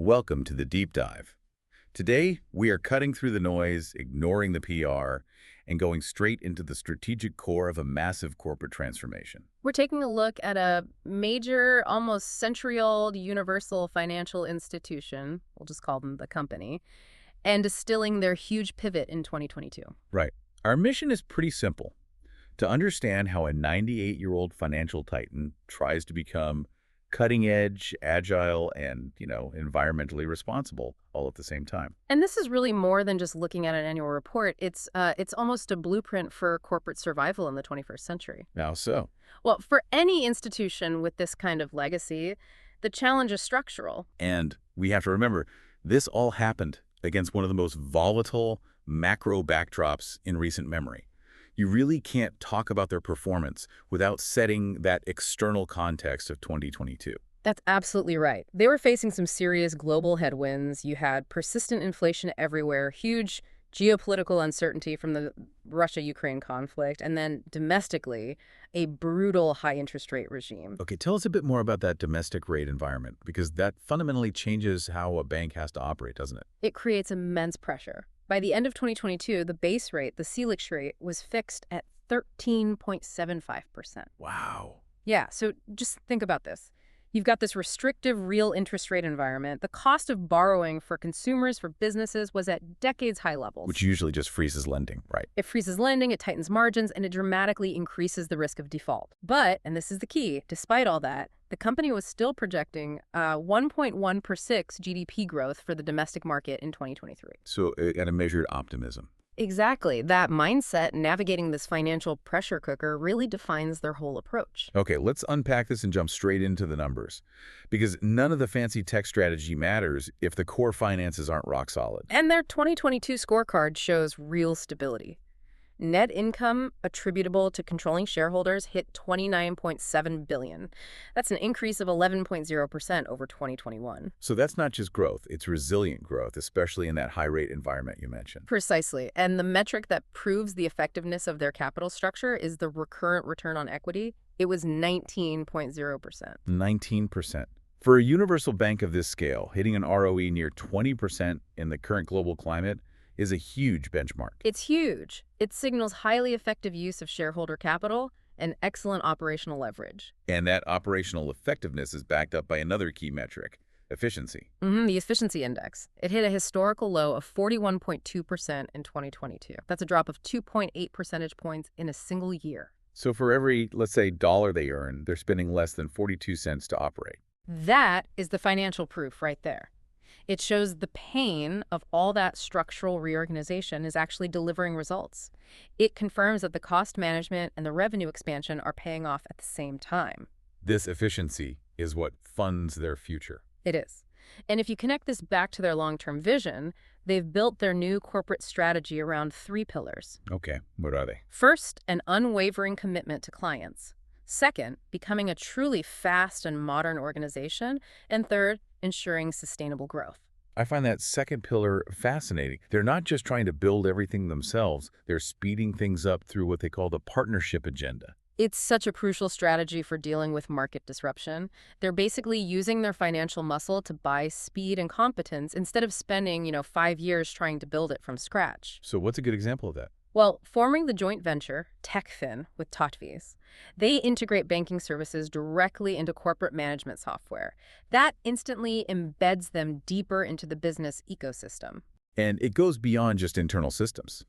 Welcome to the Deep Dive. Today, we are cutting through the noise, ignoring the PR, and going straight into the strategic core of a massive corporate transformation. We're taking a look at a major, almost century-old universal financial institution, we'll just call them the company, and distilling their huge pivot in 2022. Right. Our mission is pretty simple: to understand how a 98-year-old financial titan tries to become cutting-edge, agile, and, environmentally responsible all at the same time. And this is really more than just looking at an annual report. It's almost a blueprint for corporate survival in the 21st century. How so? Well, for any institution with this kind of legacy, the challenge is structural. And we have to remember, this all happened against one of the most volatile macro backdrops in recent memory. You really can't talk about their performance without setting that external context of 2022. That's absolutely right. They were facing some serious global headwinds. You had persistent inflation everywhere, huge geopolitical uncertainty from the Russia-Ukraine conflict, and then domestically, a brutal high interest rate regime. Okay, tell us a bit more about that domestic rate environment, because that fundamentally changes how a bank has to operate, doesn't it? It creates immense pressure. By the end of 2022, the base rate, the CELIX rate, was fixed at 13.75%. Wow. Yeah, so just think about this. You've got this restrictive real interest rate environment. The cost of borrowing for consumers, for businesses, was at decades-high levels. Which usually just freezes lending, right? It freezes lending, it tightens margins, and it dramatically increases the risk of default. But, and this is the key, despite all that, the company was still projecting 1.1% GDP growth for the domestic market in 2023. So at a measured optimism. Exactly. That mindset navigating this financial pressure cooker really defines their whole approach. Okay, let's unpack this and jump straight into the numbers. Because none of the fancy tech strategy matters if the core finances aren't rock solid. And their 2022 scorecard shows real stability. Net income attributable to controlling shareholders hit $29.7 billion. That's an increase of 11.0% over 2021. So that's not just growth, it's resilient growth, especially in that high-rate environment you mentioned. Precisely. And the metric that proves the effectiveness of their capital structure is the recurrent return on equity. It was 19.0%. 19%. For a universal bank of this scale, hitting an ROE near 20% in the current global climate is a huge benchmark. It's huge. It signals highly effective use of shareholder capital and excellent operational leverage. And that operational effectiveness is backed up by another key metric: efficiency. The efficiency index. It hit a historical low of 41.2% in 2022. That's a drop of 2.8 percentage points in a single year. So for every, let's say, dollar they earn, they're spending less than 42 cents to operate. That is the financial proof right there. It shows the pain of all that structural reorganization is actually delivering results. It confirms that the cost management and the revenue expansion are paying off at the same time. This efficiency is what funds their future. It is. And if you connect this back to their long-term vision, they've built their new corporate strategy around 3 pillars. Okay, what are they? First, an unwavering commitment to clients. Second, becoming a truly fast and modern organization. And third, ensuring sustainable growth. I find that second pillar fascinating. They're not just trying to build everything themselves, they're speeding things up through what they call the partnership agenda. It's such a crucial strategy for dealing with market disruption. They're basically using their financial muscle to buy speed and competence instead of spending, 5 years trying to build it from scratch. So what's a good example of that? Well, forming the joint venture, TechFin, with Totvis, they integrate banking services directly into corporate management software. That instantly embeds them deeper into the business ecosystem. And it goes beyond just internal systems.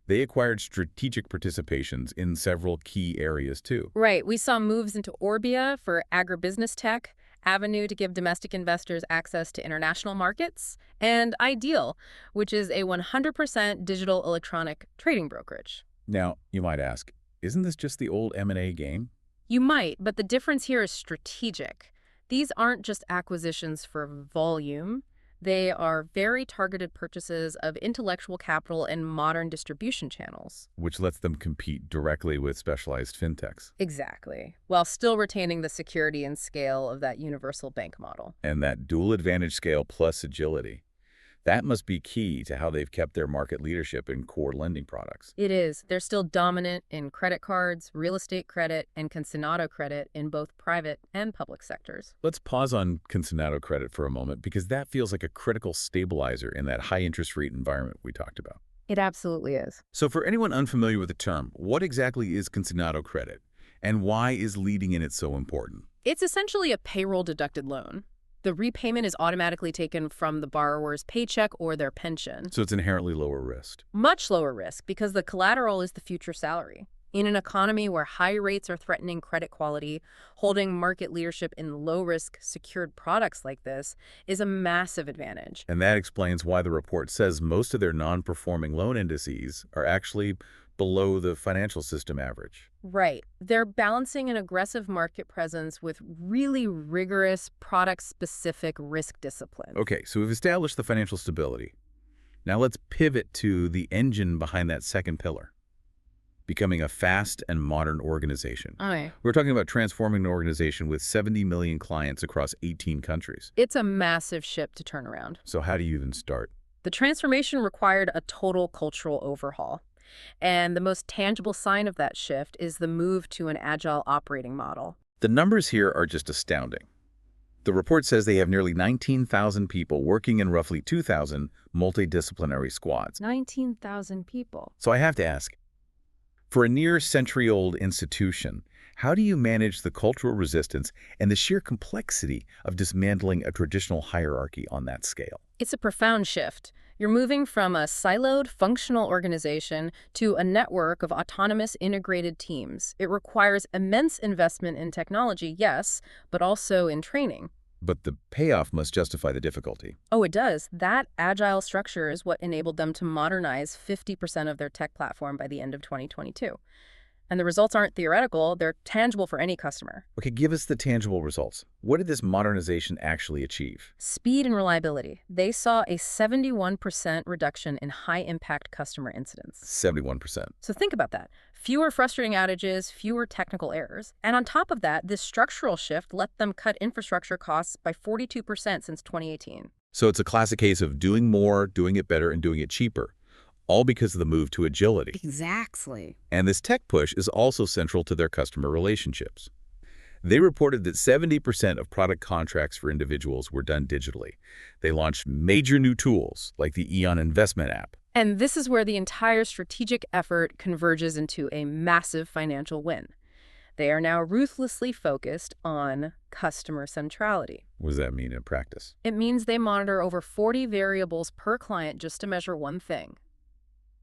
They acquired strategic participations in several key areas too. Right. We saw moves into Orbia for agribusiness tech, Avenue to give domestic investors access to international markets, and Ideal, which is a 100% digital electronic trading brokerage. Now, you might ask, isn't this just the old M&A game? You might, but the difference here is strategic. These aren't just acquisitions for volume. They are very targeted purchases of intellectual capital and modern distribution channels. Which lets them compete directly with specialized fintechs. Exactly, while still retaining the security and scale of that universal bank model. And that dual advantage scale plus agility. That must be key to how they've kept their market leadership in core lending products. It is. They're still dominant in credit cards, real estate credit, and consignado credit in both private and public sectors. Let's pause on consignado credit for a moment because that feels like a critical stabilizer in that high interest rate environment we talked about. It absolutely is. So for anyone unfamiliar with the term, what exactly is consignado credit and why is leading in it so important? It's essentially a payroll-deducted loan. The repayment is automatically taken from the borrower's paycheck or their pension. So it's inherently lower risk. Much lower risk because the collateral is the future salary. In an economy where high rates are threatening credit quality, holding market leadership in low-risk secured products like this is a massive advantage. And that explains why the report says most of their non-performing loan indices are actually below the financial system average. Right. They're balancing an aggressive market presence with really rigorous product-specific risk discipline. Okay, so we've established the financial stability. Now let's pivot to the engine behind that second pillar, becoming a fast and modern organization. Okay. We're talking about transforming an organization with 70 million clients across 18 countries. It's a massive ship to turn around. So how do you even start? The transformation required a total cultural overhaul. And the most tangible sign of that shift is the move to an agile operating model. The numbers here are just astounding. The report says they have nearly 19,000 people working in roughly 2,000 multidisciplinary squads. 19,000 people. So I have to ask, for a near-century-old institution, how do you manage the cultural resistance and the sheer complexity of dismantling a traditional hierarchy on that scale? It's a profound shift. You're moving from a siloed, functional organization to a network of autonomous, integrated teams. It requires immense investment in technology, yes, but also in training. But the payoff must justify the difficulty. Oh, it does. That agile structure is what enabled them to modernize 50% of their tech platform by the end of 2022. And the results aren't theoretical, they're tangible for any customer. Okay, give us the tangible results. What did this modernization actually achieve? Speed and reliability. They saw a 71% reduction in high-impact customer incidents. 71%. So think about that. Fewer frustrating outages, fewer technical errors. And on top of that, this structural shift let them cut infrastructure costs by 42% since 2018. So it's a classic case of doing more, doing it better, and doing it cheaper, all because of the move to agility. Exactly. And this tech push is also central to their customer relationships. They reported that 70% of product contracts for individuals were done digitally. They launched major new tools like the Eon Investment app. And this is where the entire strategic effort converges into a massive financial win. They are now ruthlessly focused on customer centrality. What does that mean in practice? It means they monitor over 40 variables per client just to measure one thing: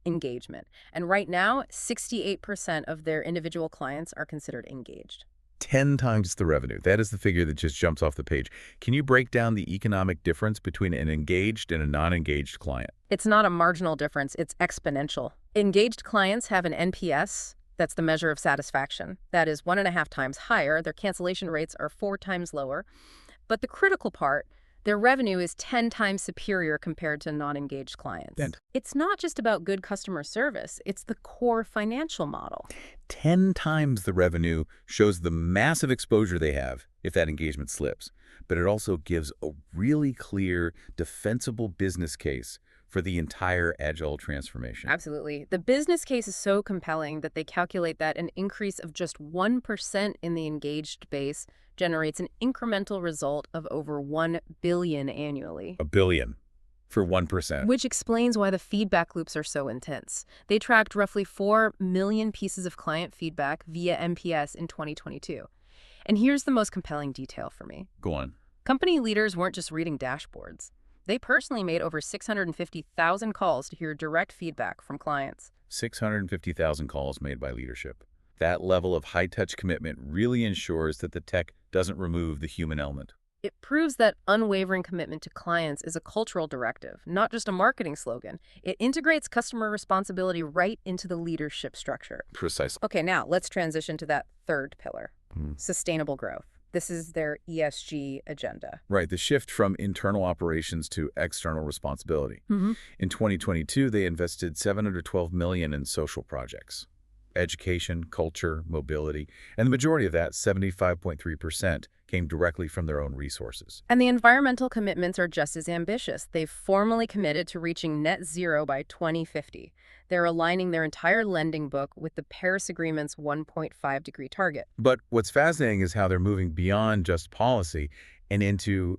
engagement. And right now, 68% of their individual clients are considered engaged. 10 times the revenue. That is the figure that just jumps off the page. Can you break down the economic difference between an engaged and a non-engaged client? It's not a marginal difference, it's exponential. Engaged clients have an NPS, that's the measure of satisfaction. That is 1.5 times higher. Their cancellation rates are 4 times lower. But the critical part, their revenue is 10 times superior compared to non-engaged clients. It's not just about good customer service, it's the core financial model. 10 times the revenue shows the massive exposure they have if that engagement slips. But it also gives a really clear, defensible business case for the entire agile transformation. Absolutely. The business case is so compelling that they calculate that an increase of just 1% in the engaged base generates an incremental result of over $1 billion annually. $1 billion for 1%. Which explains why the feedback loops are so intense. They tracked roughly 4 million pieces of client feedback via NPS in 2022. And here's the most compelling detail for me. Go on. Company leaders weren't just reading dashboards. They personally made over 650,000 calls to hear direct feedback from clients. 650,000 calls made by leadership. That level of high-touch commitment really ensures that the tech doesn't remove the human element. It proves that unwavering commitment to clients is a cultural directive, not just a marketing slogan. It integrates customer responsibility right into the leadership structure. Precisely. Okay, now let's transition to that third pillar, sustainable growth. This is their ESG agenda. Right, the shift from internal operations to external responsibility. In 2022, they invested $712 million in social projects. Education, culture, mobility, and the majority of that, 75.3%, came directly from their own resources. And the environmental commitments are just as ambitious. They've formally committed to reaching net zero by 2050. They're aligning their entire lending book with the Paris Agreement's 1.5-degree target. But what's fascinating is how they're moving beyond just policy and into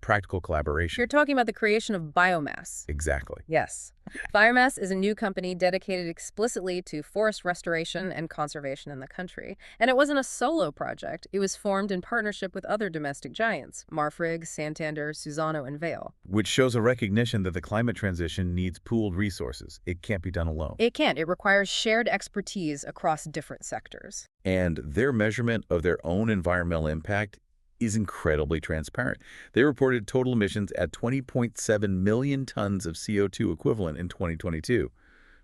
practical collaboration. You're talking about the creation of biomass. Exactly. Yes. Biomass is a new company dedicated explicitly to forest restoration and conservation in the country. And it wasn't a solo project. It was formed in partnership with other domestic giants, Marfrig, Santander, Suzano, and Vale. Which shows a recognition that the climate transition needs pooled resources. It can't be done alone. It can't. It requires shared expertise across different sectors. And their measurement of their own environmental impact is incredibly transparent. They reported total emissions at 20.7 million tons of CO2 equivalent in 2022.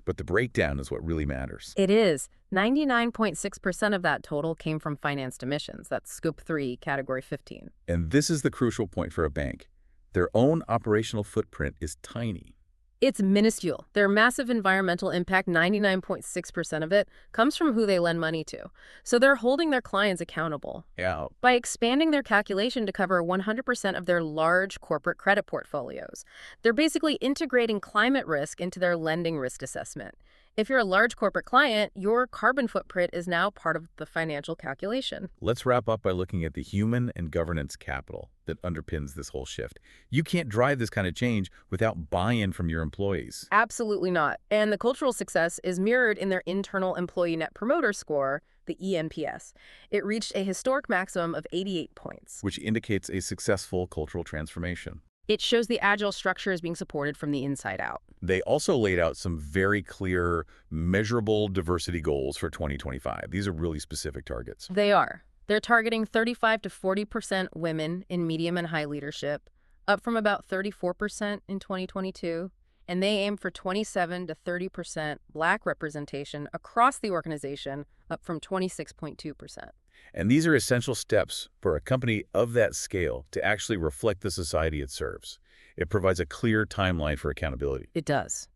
But the breakdown is what really matters. It is. 99.6% of that total came from financed emissions. That's Scope 3, Category 15. And this is the crucial point for a bank. Their own operational footprint is tiny. It's minuscule. Their massive environmental impact, 99.6% of it, comes from who they lend money to. So they're holding their clients accountable. Yeah. By expanding their calculation to cover 100% of their large corporate credit portfolios. They're basically integrating climate risk into their lending risk assessment. If you're a large corporate client, your carbon footprint is now part of the financial calculation. Let's wrap up by looking at the human and governance capital that underpins this whole shift. You can't drive this kind of change without buy-in from your employees. Absolutely not. And the cultural success is mirrored in their internal employee net promoter score, the ENPS. It reached a historic maximum of 88 points. Which indicates a successful cultural transformation. It shows the agile structure is being supported from the inside out. They also laid out some very clear, measurable diversity goals for 2025. These are really specific targets. They are. They're targeting 35 to 40% women in medium and high leadership, up from about 34% in 2022. And they aim for 27 to 30% Black representation across the organization, up from 26.2%. And these are essential steps for a company of that scale to actually reflect the society it serves. It provides a clear timeline for accountability. It does.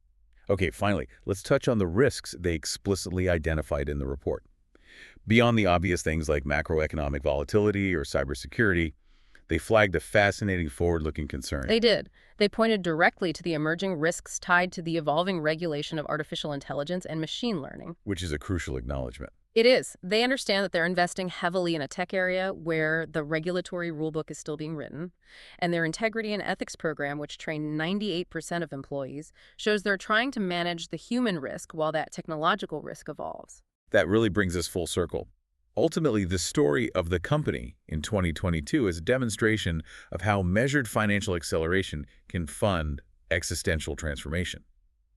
Okay, finally, let's touch on the risks they explicitly identified in the report. Beyond the obvious things like macroeconomic volatility or cybersecurity, they flagged a fascinating forward-looking concern. They did. They pointed directly to the emerging risks tied to the evolving regulation of artificial intelligence and machine learning. Which is a crucial acknowledgement. It is. They understand that they're investing heavily in a tech area where the regulatory rulebook is still being written, and their integrity and ethics program, which trained 98% of employees, shows they're trying to manage the human risk while that technological risk evolves. That really brings us full circle. Ultimately, the story of the company in 2022 is a demonstration of how measured financial acceleration can fund existential transformation.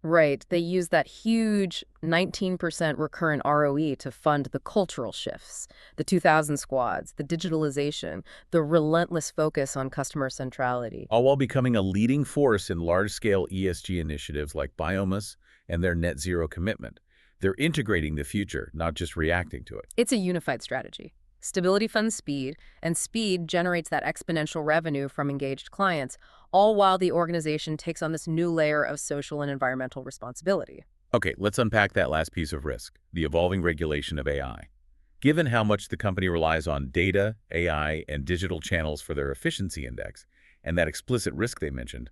Right. They use that huge 19% recurrent ROE to fund the cultural shifts, the 2000 squads, the digitalization, the relentless focus on customer centrality. All while becoming a leading force in large-scale ESG initiatives like biomass and their net zero commitment. They're integrating the future, not just reacting to it. It's a unified strategy. Stability funds speed, and speed generates that exponential revenue from engaged clients, all while the organization takes on this new layer of social and environmental responsibility. Okay, let's unpack that last piece of risk, the evolving regulation of AI. Given how much the company relies on data, AI, and digital channels for their efficiency index, and that explicit risk they mentioned,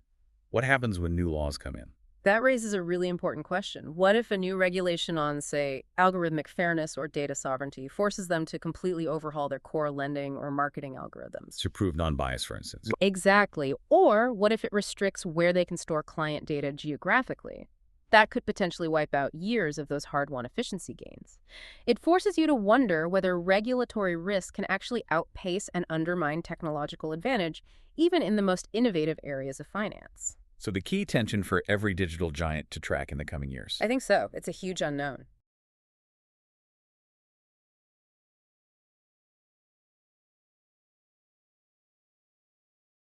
what happens when new laws come in? That raises a really important question. What if a new regulation on, say, algorithmic fairness or data sovereignty forces them to completely overhaul their core lending or marketing algorithms? To prove non-bias, for instance. Exactly. Or what if it restricts where they can store client data geographically? That could potentially wipe out years of those hard-won efficiency gains. It forces you to wonder whether regulatory risk can actually outpace and undermine technological advantage, even in the most innovative areas of finance. So the key tension for every digital giant to track in the coming years. I think so. It's a huge unknown.